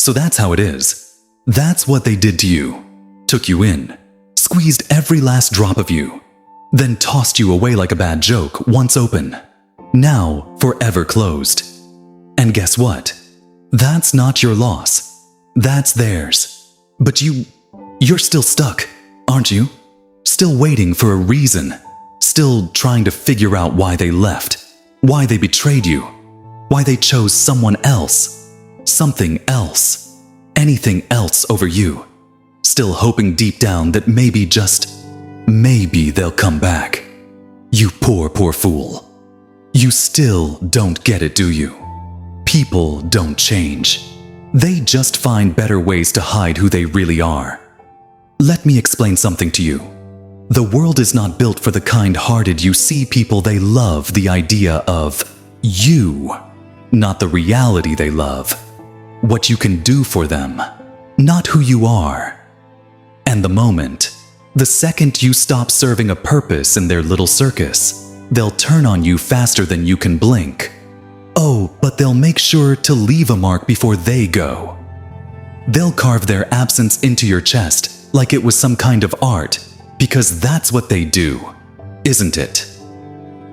So that's how it is. That's what they did to you. Took you in, squeezed every last drop of you, then tossed you away like a bad joke once open, now forever closed. And guess what? That's not your loss. That's theirs. But you're still stuck, aren't you? Still waiting for a reason. Still trying to figure out why they left, why they betrayed you, why they chose someone else, something else, anything else over you. Still hoping deep down that maybe, just maybe they'll come back. You poor fool. You still don't get it, do you? People don't change. They just find better ways to hide who they really are. Let me explain something to you. The world is not built for the kind-hearted. You see people, they love the idea of you, not the reality they love. What you can do for them, not who you are. And the second you stop serving a purpose in their little circus, they'll turn on you faster than you can blink. Oh, but they'll make sure to leave a mark before they go. They'll carve their absence into your chest like it was some kind of art, because that's what they do, isn't it?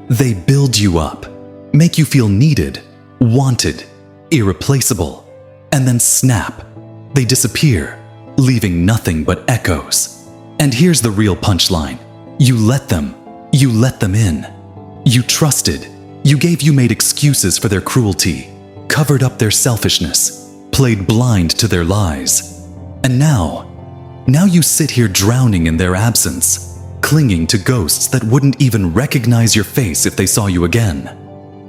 They build you up, make you feel needed, wanted, irreplaceable, and then snap, they disappear, leaving nothing but echoes. And here's the real punchline. You let them in. You trusted, you made excuses for their cruelty, covered up their selfishness, played blind to their lies. And now you sit here drowning in their absence, clinging to ghosts that wouldn't even recognize your face if they saw you again.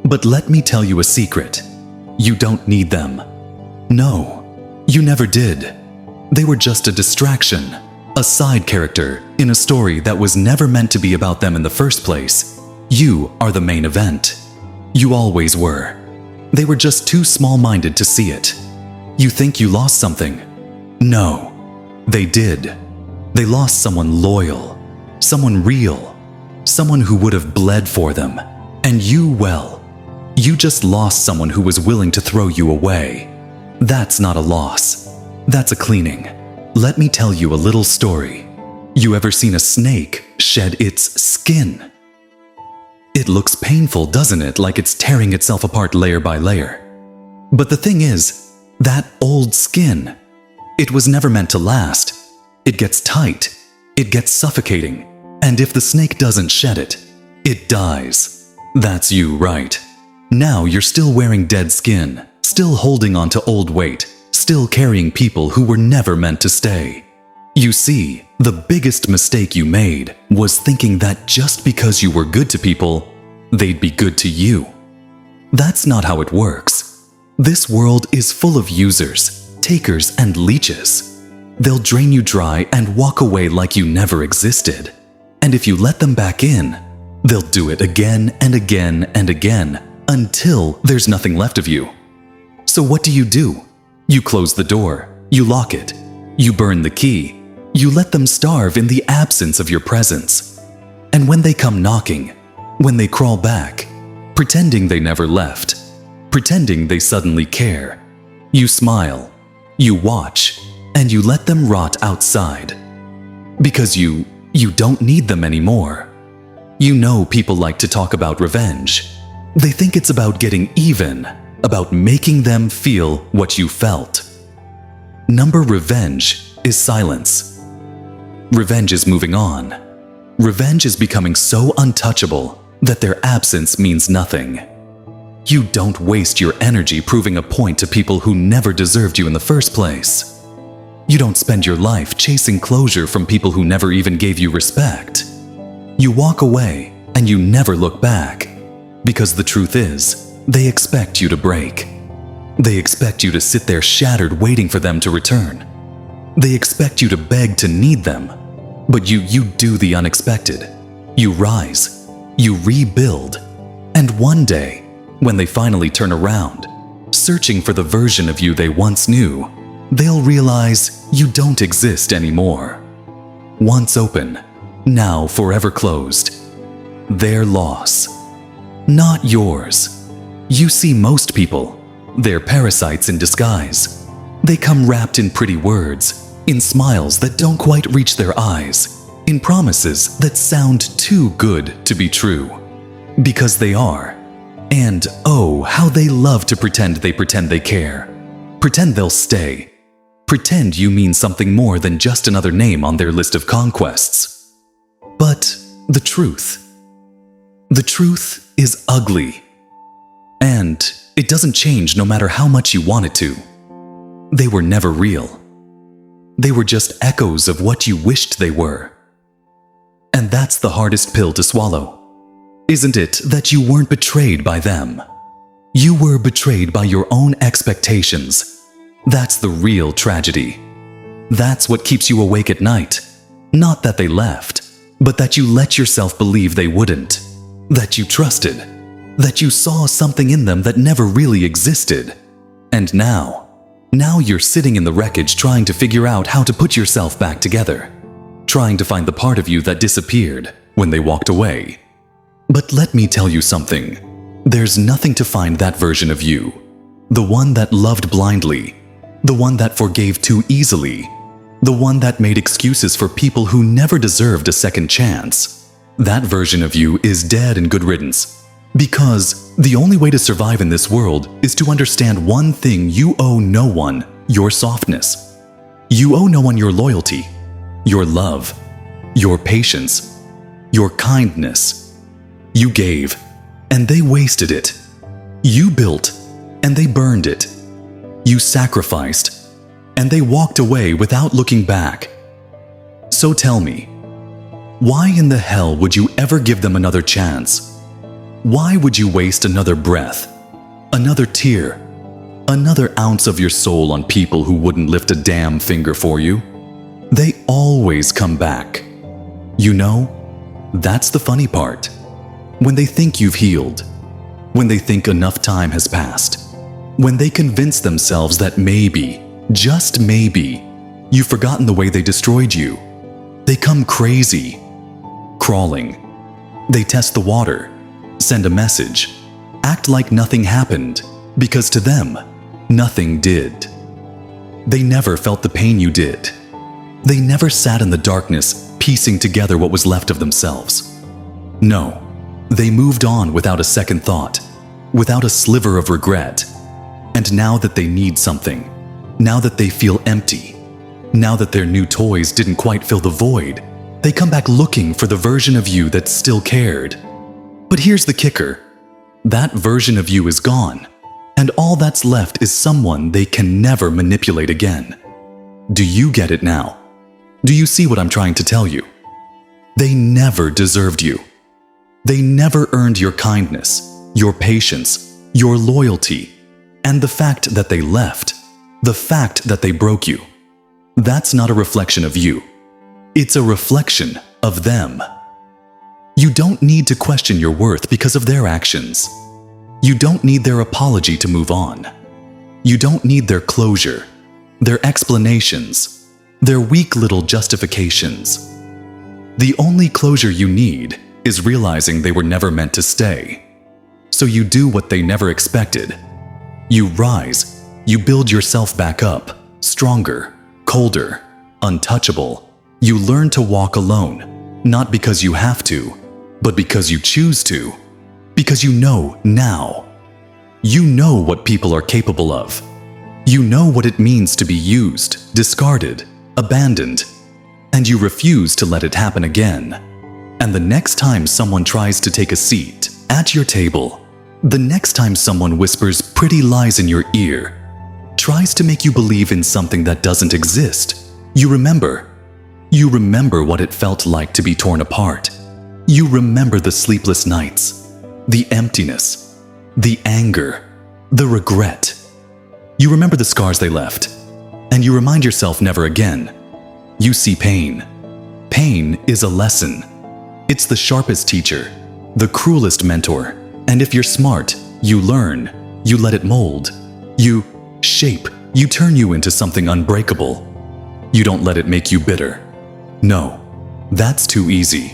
But let me tell you a secret. You don't need them. No, you never did. They were just a distraction, a side character in a story that was never meant to be about them in the first place. You are the main event. You always were. They were just too small-minded to see it. You think you lost something? No. They did. They lost someone loyal, someone real, someone who would have bled for them. And you just lost someone who was willing to throw you away. That's not a loss. That's a cleaning. Let me tell you a little story. You ever seen a snake shed its skin? It looks painful, doesn't it? Like it's tearing itself apart layer by layer. But the thing is, that old skin, it was never meant to last. It gets tight, it gets suffocating, and if the snake doesn't shed it, it dies. That's you, right? Now you're still wearing dead skin, still holding on to old weight, still carrying people who were never meant to stay. You see, the biggest mistake you made was thinking that just because you were good to people, they'd be good to you. That's not how it works. This world is full of users, takers, and leeches. They'll drain you dry and walk away like you never existed. And if you let them back in, they'll do it again and again and again until there's nothing left of you. So what do? You close the door, you lock it, you burn the key, you let them starve in the absence of your presence. And when they come knocking, when they crawl back, pretending they never left, pretending they suddenly care, you smile, you watch, and you let them rot outside. Because you don't need them anymore. You know people like to talk about revenge. They think it's about getting even, about making them feel what you felt. Number revenge is silence. Revenge is moving on. Revenge is becoming so untouchable that their absence means nothing. You don't waste your energy proving a point to people who never deserved you in the first place. You don't spend your life chasing closure from people who never even gave you respect. You walk away and you never look back, because the truth is, they expect you to break. They expect you to sit there shattered waiting for them to return. They expect you to beg to need them, but you do the unexpected. You rise, you rebuild, and one day, when they finally turn around, searching for the version of you they once knew, they'll realize you don't exist anymore. Once open, now forever closed. Their loss, not yours. You see, most people, they're parasites in disguise. They come wrapped in pretty words, in smiles that don't quite reach their eyes, in promises that sound too good to be true. Because they are. And oh, how they love to pretend they care. Pretend they'll stay. Pretend you mean something more than just another name on their list of conquests. But the truth is ugly. And it doesn't change no matter how much you want it to. They were never real. They were just echoes of what you wished they were. And that's the hardest pill to swallow. Isn't it that you weren't betrayed by them? You were betrayed by your own expectations. That's the real tragedy. That's what keeps you awake at night. Not that they left, but that you let yourself believe they wouldn't. That you trusted. That you saw something in them that never really existed. And now you're sitting in the wreckage trying to figure out how to put yourself back together. Trying to find the part of you that disappeared when they walked away. But let me tell you something. There's nothing to find that version of you. The one that loved blindly. The one that forgave too easily. The one that made excuses for people who never deserved a second chance. That version of you is dead and good riddance. Because the only way to survive in this world is to understand one thing you owe no one: your softness. You owe no one your loyalty, your love, your patience, your kindness. You gave, and they wasted it. You built, and they burned it. You sacrificed, and they walked away without looking back. So tell me, why in the hell would you ever give them another chance? Why would you waste another breath, another tear, another ounce of your soul on people who wouldn't lift a damn finger for you? They always come back. You know, that's the funny part. When they think you've healed, when they think enough time has passed, when they convince themselves that maybe, just maybe, you've forgotten the way they destroyed you, they come crazy, crawling. They test the water, send a message, act like nothing happened, because to them, nothing did. They never felt the pain you did. They never sat in the darkness, piecing together what was left of themselves. No, they moved on without a second thought, without a sliver of regret. And now that they need something, now that they feel empty, now that their new toys didn't quite fill the void, they come back looking for the version of you that still cared. But here's the kicker. That version of you is gone, and all that's left is someone they can never manipulate again. Do you get it now? Do you see what I'm trying to tell you? They never deserved you. They never earned your kindness, your patience, your loyalty, and the fact that they left, the fact that they broke you. That's not a reflection of you. It's a reflection of them. You don't need to question your worth because of their actions. You don't need their apology to move on. You don't need their closure, their explanations, their weak little justifications. The only closure you need is realizing they were never meant to stay. So you do what they never expected. You rise, you build yourself back up, stronger, colder, untouchable. You learn to walk alone, not because you have to, but because you choose to. Because you know now. You know what people are capable of. You know what it means to be used, discarded, abandoned, and you refuse to let it happen again. And the next time someone tries to take a seat at your table, the next time someone whispers pretty lies in your ear, tries to make you believe in something that doesn't exist, you remember what it felt like to be torn apart. You remember the sleepless nights, the emptiness, the anger, the regret. You remember the scars they left, and you remind yourself never again. You see pain. Pain is a lesson. It's the sharpest teacher, the cruelest mentor, and if you're smart, you learn, you let it mold, you shape, you turn you into something unbreakable. You don't let it make you bitter. No, that's too easy.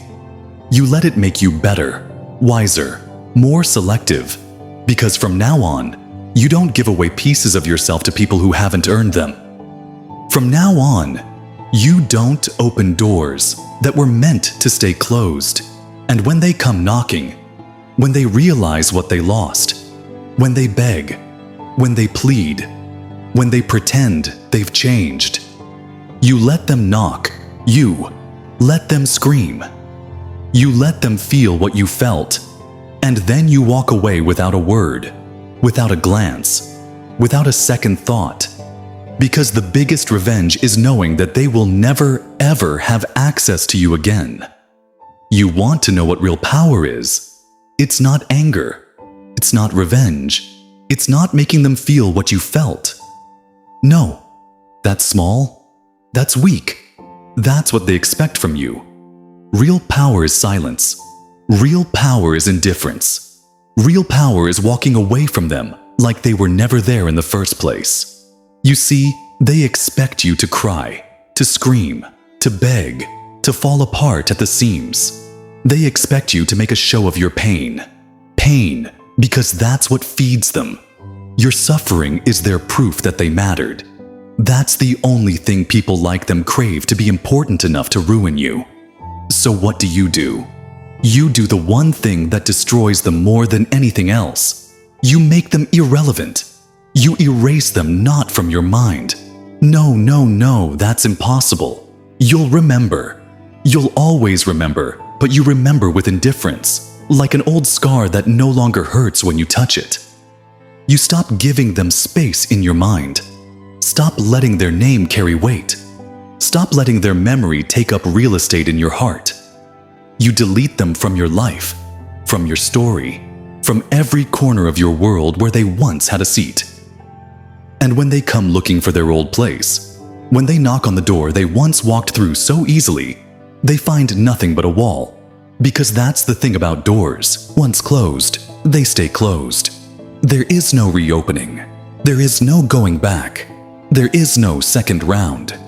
You let it make you better, wiser, more selective, because from now on, You don't give away pieces of yourself to people who haven't earned them. From now on, you don't open doors that were meant to stay closed. And when they come knocking, when they realize what they lost, when they beg, when they plead, when they pretend they've changed, you let them knock, you let them scream. You let them feel what you felt, and then you walk away without a word, without a glance, without a second thought. Because the biggest revenge is knowing that they will never, ever have access to you again. You want to know what real power is. It's not anger. It's not revenge. It's not making them feel what you felt. No, that's small. That's weak. That's what they expect from you. Real power is silence. Real power is indifference. Real power is walking away from them like they were never there in the first place. You see, they expect you to cry, to scream, to beg, to fall apart at the seams. They expect you to make a show of your pain. Pain, because that's what feeds them. Your suffering is their proof that they mattered. That's the only thing people like them crave, to be important enough to ruin you. So what do? You do the one thing that destroys them more than anything else. You make them irrelevant. You erase them not from your mind. No, that's impossible. You'll remember. You'll always remember, but you remember with indifference, like an old scar that no longer hurts when you touch it. You stop giving them space in your mind. Stop letting their name carry weight. Stop letting their memory take up real estate in your heart. You delete them from your life, from your story, from every corner of your world where they once had a seat. And when they come looking for their old place, when they knock on the door they once walked through so easily, they find nothing but a wall. Because that's the thing about doors. Once closed, they stay closed. There is no reopening. There is no going back. There is no second round.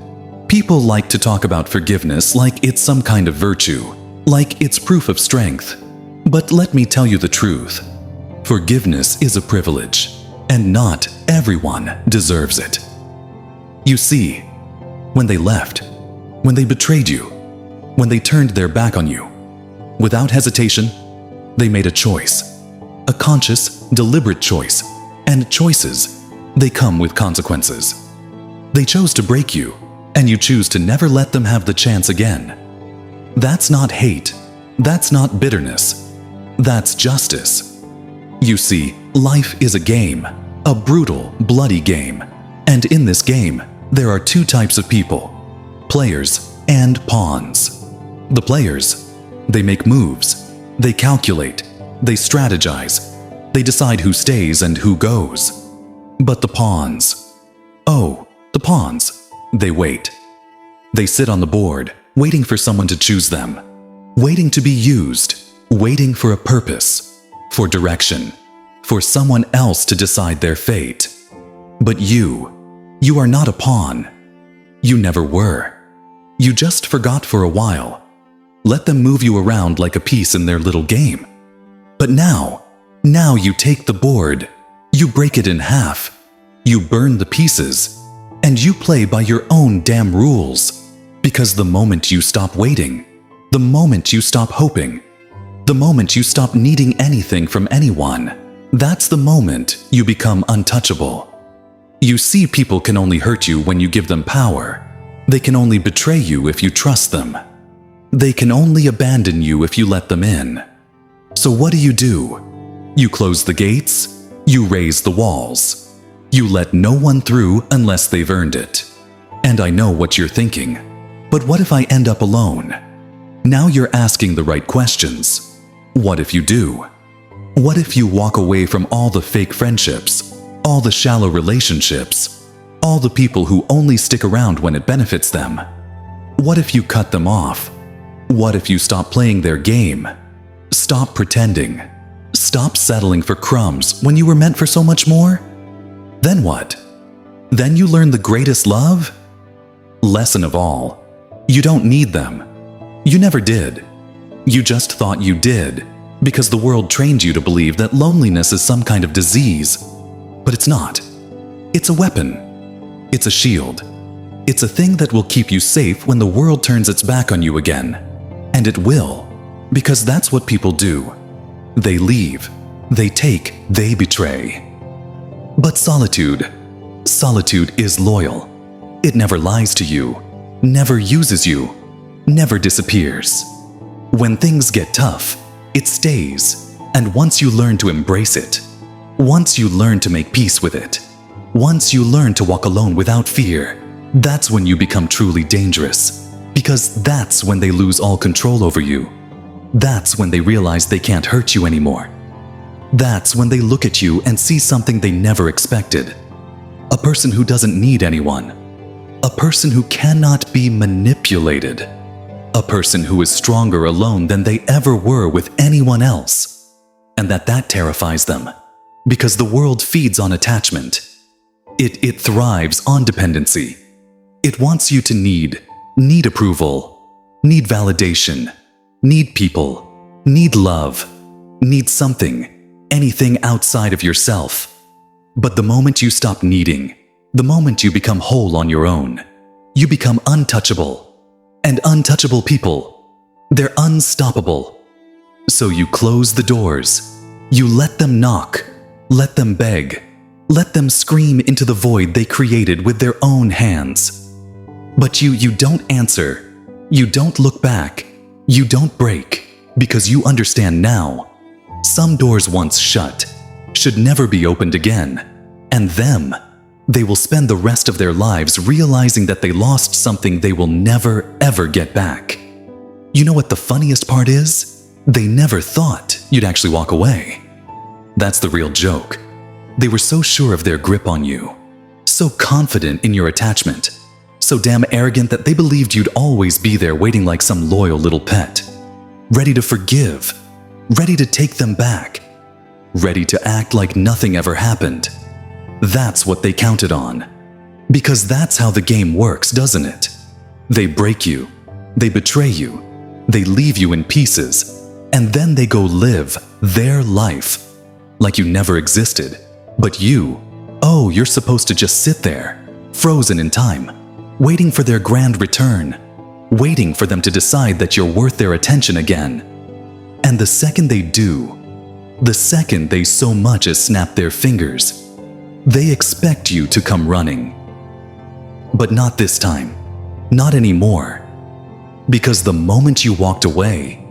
People like to talk about forgiveness like it's some kind of virtue, like it's proof of strength. But let me tell you the truth. Forgiveness is a privilege, and not everyone deserves it. You see, when they left, when they betrayed you, when they turned their back on you, without hesitation, they made a choice. A conscious, deliberate choice. And choices, they come with consequences. They chose to break you, and you choose to never let them have the chance again. That's not hate. That's not bitterness. That's justice. You see, life is a game, a brutal, bloody game. And in this game, there are two types of people: players and pawns. The players, they make moves, they calculate, they strategize, they decide who stays and who goes. But the pawns, the pawns, they wait. They sit on the board, waiting for someone to choose them, waiting to be used, waiting for a purpose, for direction, for someone else to decide their fate. But you are not a pawn. You never were. You just forgot for a while. Let them move you around like a piece in their little game. But now you take the board, you break it in half, you burn the pieces, and you play by your own damn rules. Because the moment you stop waiting, the moment you stop hoping, the moment you stop needing anything from anyone, that's the moment you become untouchable. You see, people can only hurt you when you give them power. They can only betray you if you trust them. They can only abandon you if you let them in. So what do? You close the gates, you raise the walls. You let no one through unless they've earned it. And I know what you're thinking. But what if I end up alone? Now you're asking the right questions. What if you do? What if you walk away from all the fake friendships, all the shallow relationships, all the people who only stick around when it benefits them? What if you cut them off? What if you stop playing their game? Stop pretending. Stop settling for crumbs when you were meant for so much more? Then what? Then you learn the greatest love? Lesson of all. You don't need them. You never did. You just thought you did, because the world trained you to believe that loneliness is some kind of disease. But it's not. It's a weapon. It's a shield. It's a thing that will keep you safe when the world turns its back on you again. And it will, because that's what people do. They leave, they take, they betray. But solitude is loyal. It never lies to you, never uses you, never disappears. When things get tough, it stays. And once you learn to embrace it, once you learn to make peace with it, once you learn to walk alone without fear, that's when you become truly dangerous. Because that's when they lose all control over you. That's when they realize they can't hurt you anymore. That's when they look at you and see something they never expected. A person who doesn't need anyone. A person who cannot be manipulated. A person who is stronger alone than they ever were with anyone else. And that terrifies them. Because the world feeds on attachment. It thrives on dependency. It wants you to need approval, need validation, need people, need love, need something, anything outside of yourself. But the moment you stop needing, the moment you become whole on your own, you become untouchable. And untouchable people, they're unstoppable. So you close the doors. You let them knock, let them beg, let them scream into the void they created with their own hands. But you don't answer, you don't look back, you don't break, because you understand now. Some doors once shut should never be opened again, and they will spend the rest of their lives realizing that they lost something they will never ever get back. You know what the funniest part is? They never thought you'd actually walk away. That's the real joke. They were so sure of their grip on you, so confident in your attachment, so damn arrogant that they believed you'd always be there waiting like some loyal little pet, ready to forgive, ready to take them back, ready to act like nothing ever happened. That's what they counted on. Because that's how the game works, doesn't it? They break you, they betray you, they leave you in pieces, and then they go live their life like you never existed. But you're supposed to just sit there, frozen in time, waiting for their grand return, waiting for them to decide that you're worth their attention again. And the second they do, the second they so much as snap their fingers, they expect you to come running. But not this time, not anymore. Because the moment you walked away,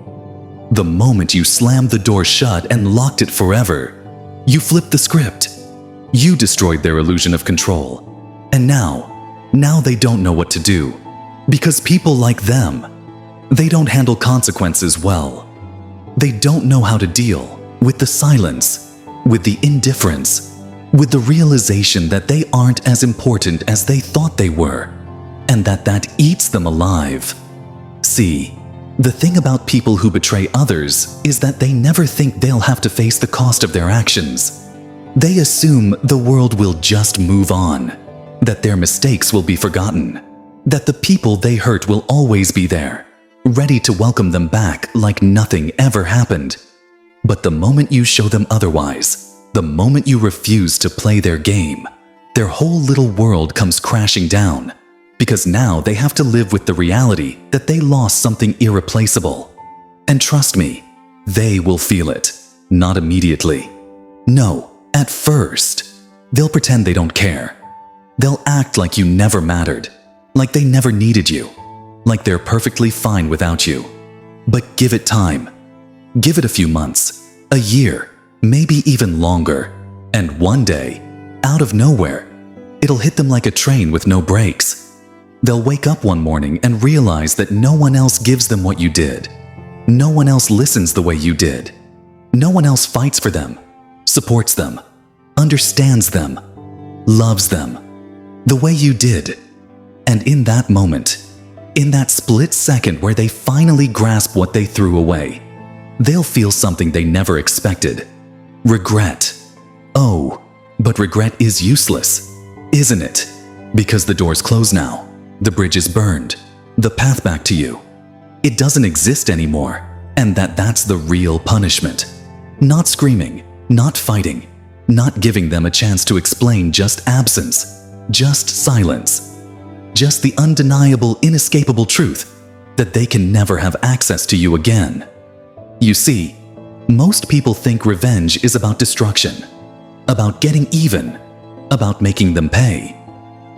the moment you slammed the door shut and locked it forever, you flipped the script. You destroyed their illusion of control. And now they don't know what to do. Because people like them, they don't handle consequences well. They don't know how to deal with the silence, with the indifference, with the realization that they aren't as important as they thought they were, and that eats them alive. See, the thing about people who betray others is that they never think they'll have to face the cost of their actions. They assume the world will just move on, that their mistakes will be forgotten, that the people they hurt will always be there, ready to welcome them back like nothing ever happened. But the moment you show them otherwise, the moment you refuse to play their game, their whole little world comes crashing down, because now they have to live with the reality that they lost something irreplaceable. And trust me, they will feel it, not immediately. No, at first, they'll pretend they don't care. They'll act like you never mattered, like they never needed you, like they're perfectly fine without you. But give it time. Give it a few months, a year, maybe even longer, and one day, out of nowhere, it'll hit them like a train with no brakes. They'll wake up one morning and realize that no one else gives them what you did. No one else listens the way you did. No one else fights for them, supports them, understands them, loves them, the way you did. And in that moment, in that split second where they finally grasp what they threw away, they'll feel something they never expected. Regret. Oh, but regret is useless, isn't it? Because the door's closed now, the bridge is burned, the path back to you, it doesn't exist anymore, and that's the real punishment. Not screaming, not fighting, not giving them a chance to explain, just absence, just silence, just the undeniable, inescapable truth that they can never have access to you again. You see, most people think revenge is about destruction, about getting even, about making them pay.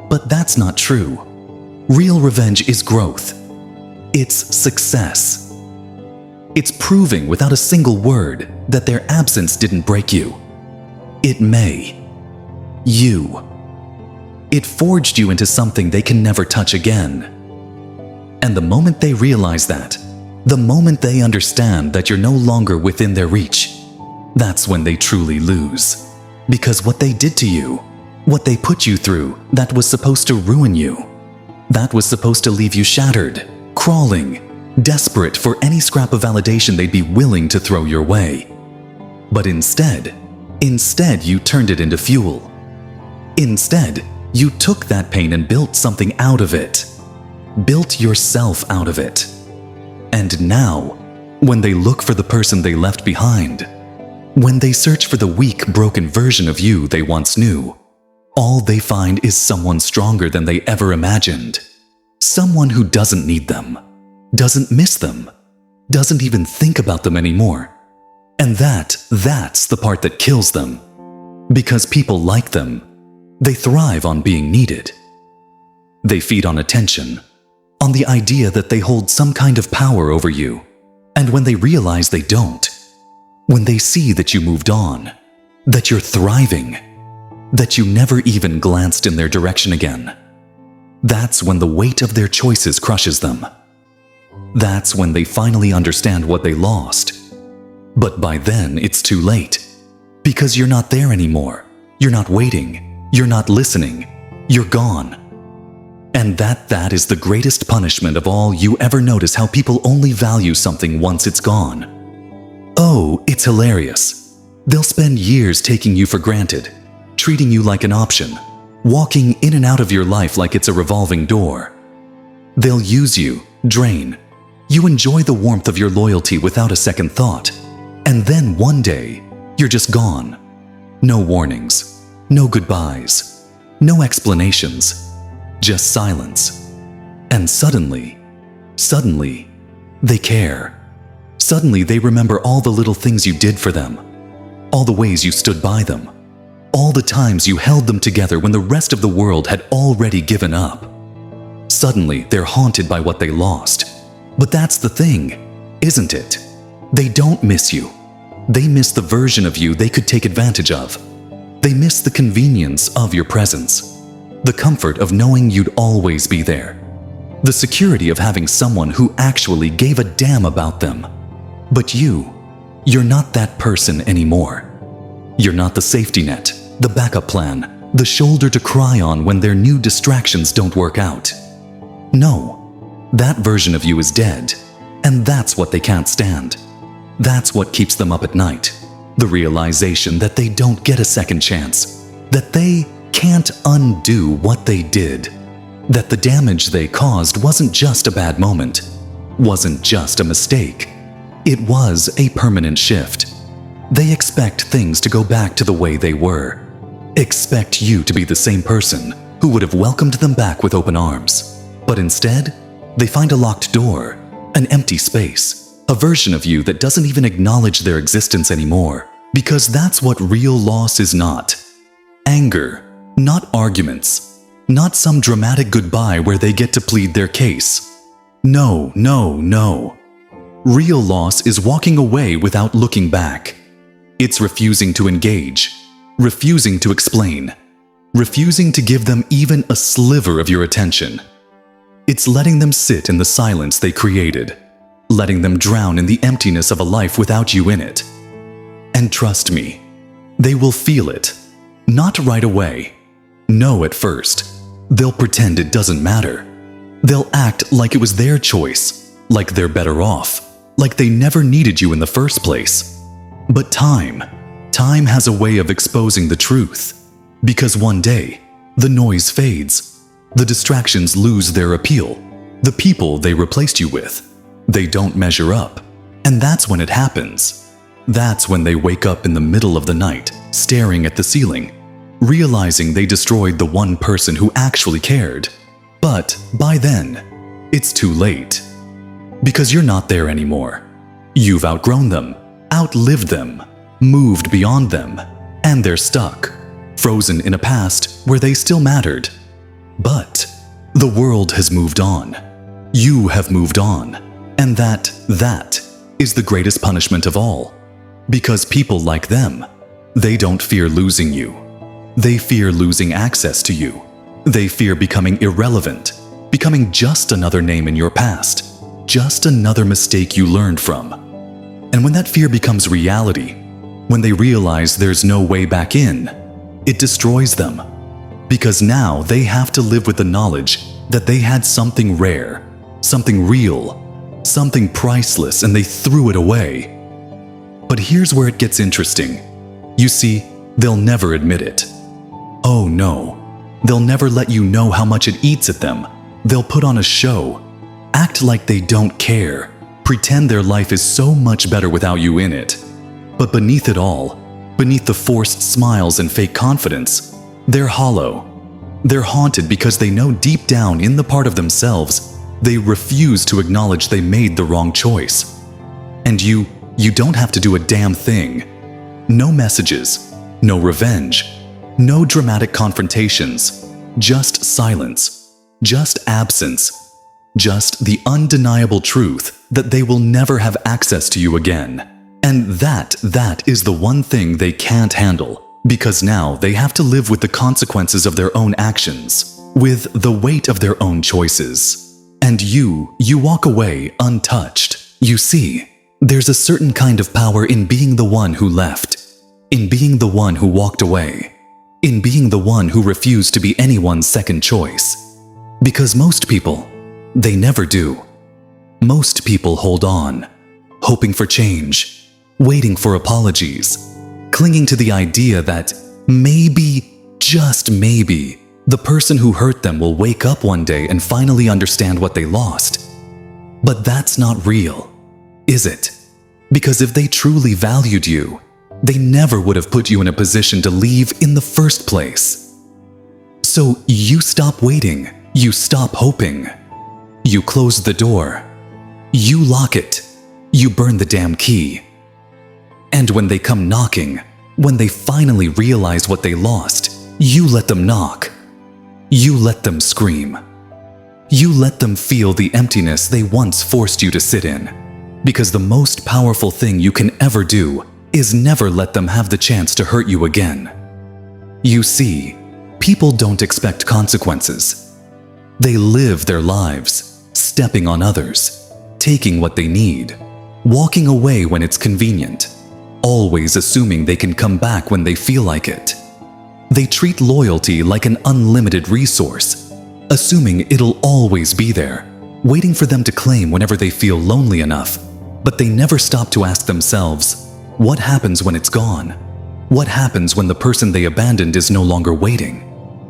But that's not true. Real revenge is growth. It's success. It's proving without a single word that their absence didn't break you. It may. You. It forged you into something they can never touch again. And the moment they realize that, the moment they understand that you're no longer within their reach, that's when they truly lose. Because what they did to you, what they put you through, that was supposed to ruin you, that was supposed to leave you shattered, crawling, desperate for any scrap of validation they'd be willing to throw your way. But instead you turned it into fuel. Instead, you took that pain and built something out of it. Built yourself out of it. And now, when they look for the person they left behind, when they search for the weak, broken version of you they once knew, all they find is someone stronger than they ever imagined. Someone who doesn't need them, doesn't miss them, doesn't even think about them anymore. And that's the part that kills them. Because people like them, they thrive on being needed. They feed on attention, on the idea that they hold some kind of power over you. And when they realize they don't, when they see that you moved on, that you're thriving, that you never even glanced in their direction again, that's when the weight of their choices crushes them. That's when they finally understand what they lost. But by then, it's too late. Because you're not there anymore. You're not waiting. You're not listening. You're gone. And that is the greatest punishment of all. You ever notice how people only value something once it's gone? Oh, it's hilarious. They'll spend years taking you for granted, treating you like an option, walking in and out of your life like it's a revolving door. They'll use you, drain. You enjoy the warmth of your loyalty without a second thought. And then one day, you're just gone. No warnings, no goodbyes, no explanations, just silence. And suddenly, they care. Suddenly they remember all the little things you did for them, all the ways you stood by them, all the times you held them together when the rest of the world had already given up. Suddenly they're haunted by what they lost. But that's the thing, isn't it? They don't miss you. They miss the version of you they could take advantage of. They miss the convenience of your presence, the comfort of knowing you'd always be there, the security of having someone who actually gave a damn about them. But you're not that person anymore. You're not the safety net, the backup plan, the shoulder to cry on when their new distractions don't work out. No, that version of you is dead, and that's what they can't stand. That's what keeps them up at night. The realization that they don't get a second chance, that they can't undo what they did, that the damage they caused wasn't just a bad moment, wasn't just a mistake. It was a permanent shift. They expect things to go back to the way they were. Expect you to be the same person who would have welcomed them back with open arms. But instead, they find a locked door, an empty space, a version of you that doesn't even acknowledge their existence anymore. Because that's what real loss is not. Anger, not arguments, not some dramatic goodbye where they get to plead their case. No. Real loss is walking away without looking back. It's refusing to engage, refusing to explain, refusing to give them even a sliver of your attention. It's letting them sit in the silence they created, letting them drown in the emptiness of a life without you in it. And trust me, they will feel it. Not right away. No, at first. They'll pretend it doesn't matter. They'll act like it was their choice, like they're better off, like they never needed you in the first place. But time has a way of exposing the truth. Because one day, the noise fades, the distractions lose their appeal, the people they replaced you with, they don't measure up. And that's when it happens. That's when they wake up in the middle of the night, staring at the ceiling, realizing they destroyed the one person who actually cared. But by then, it's too late. Because you're not there anymore. You've outgrown them, outlived them, moved beyond them, and they're stuck, frozen in a past where they still mattered. But the world has moved on. You have moved on. And that is the greatest punishment of all. Because people like them, they don't fear losing you. They fear losing access to you. They fear becoming irrelevant, becoming just another name in your past, just another mistake you learned from. And when that fear becomes reality, when they realize there's no way back in, it destroys them. Because now they have to live with the knowledge that they had something rare, something real, something priceless, and they threw it away. But here's where it gets interesting. You see, they'll never admit it. Oh no, they'll never let you know how much it eats at them. They'll put on a show, act like they don't care, pretend their life is so much better without you in it. But beneath it all, beneath the forced smiles and fake confidence, they're hollow. They're haunted because they know deep down in the part of themselves, they refuse to acknowledge they made the wrong choice. And you don't have to do a damn thing. No messages, no revenge, no dramatic confrontations, just silence, just absence, just the undeniable truth that they will never have access to you again. And that is the one thing they can't handle, because now they have to live with the consequences of their own actions, with the weight of their own choices. And you walk away untouched. You see, there's a certain kind of power in being the one who left, in being the one who walked away, in being the one who refused to be anyone's second choice. Because most people, they never do. Most people hold on, hoping for change, waiting for apologies, clinging to the idea that maybe, just maybe, the person who hurt them will wake up one day and finally understand what they lost. But that's not real, is it? Because if they truly valued you, they never would have put you in a position to leave in the first place. So you stop waiting, you stop hoping. You close the door, you lock it, you burn the damn key. And when they come knocking, when they finally realize what they lost, you let them knock. You let them scream. You let them feel the emptiness they once forced you to sit in. Because the most powerful thing you can ever do is never let them have the chance to hurt you again. You see, people don't expect consequences. They live their lives, stepping on others, taking what they need, walking away when it's convenient, always assuming they can come back when they feel like it. They treat loyalty like an unlimited resource, assuming it'll always be there, waiting for them to claim whenever they feel lonely enough. But they never stop to ask themselves, what happens when it's gone? What happens when the person they abandoned is no longer waiting?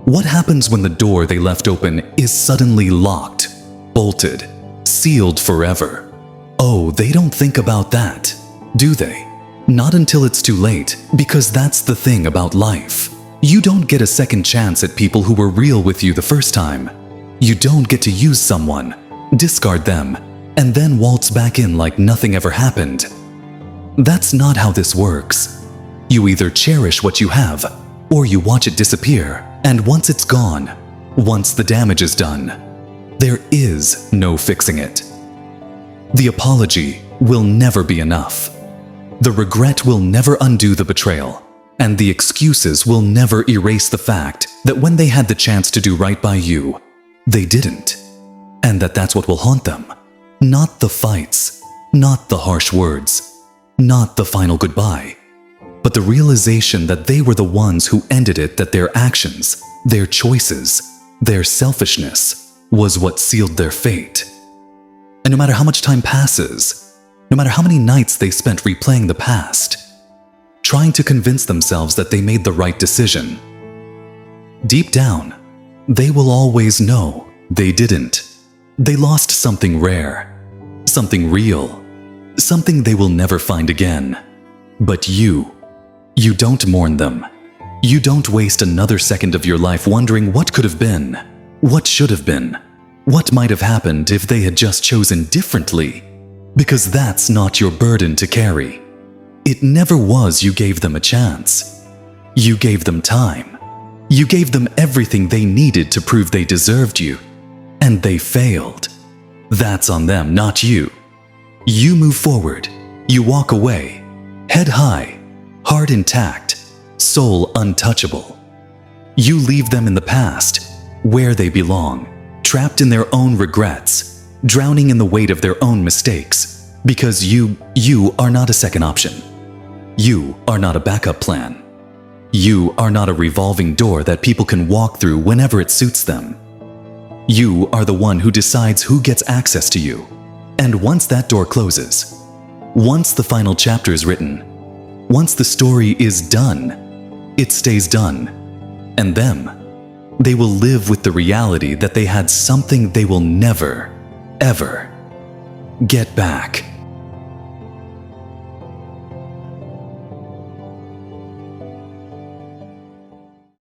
What happens when the door they left open is suddenly locked, bolted, sealed forever? Oh, they don't think about that, do they? Not until it's too late, because that's the thing about life. You don't get a second chance at people who were real with you the first time. You don't get to use someone, discard them, and then waltz back in like nothing ever happened. That's not how this works. You either cherish what you have, or you watch it disappear, and once it's gone, once the damage is done, there is no fixing it. The apology will never be enough. The regret will never undo the betrayal. And the excuses will never erase the fact that when they had the chance to do right by you, they didn't. And that's what will haunt them. Not the fights, not the harsh words, not the final goodbye, but the realization that they were the ones who ended it, that their actions, their choices, their selfishness was what sealed their fate. And no matter how much time passes, no matter how many nights they spent replaying the past, trying to convince themselves that they made the right decision, deep down, they will always know they didn't. They lost something rare, something real, something they will never find again. But you You don't mourn them. You don't waste another second of your life wondering what could have been, what should have been, what might have happened if they had just chosen differently, because that's not your burden to carry. It never was you gave them a chance. You gave them time. You gave them everything they needed to prove they deserved you, and they failed. That's on them, not you. You move forward. You walk away, head high, heart intact, soul untouchable. You leave them in the past, where they belong, trapped in their own regrets, drowning in the weight of their own mistakes, because you are not a second option. You are not a backup plan. You are not a revolving door that people can walk through whenever it suits them. You are the one who decides who gets access to you. And once that door closes, once the final chapter is written, once the story is done, it stays done. And them, they will live with the reality that they had something they will never, ever get back.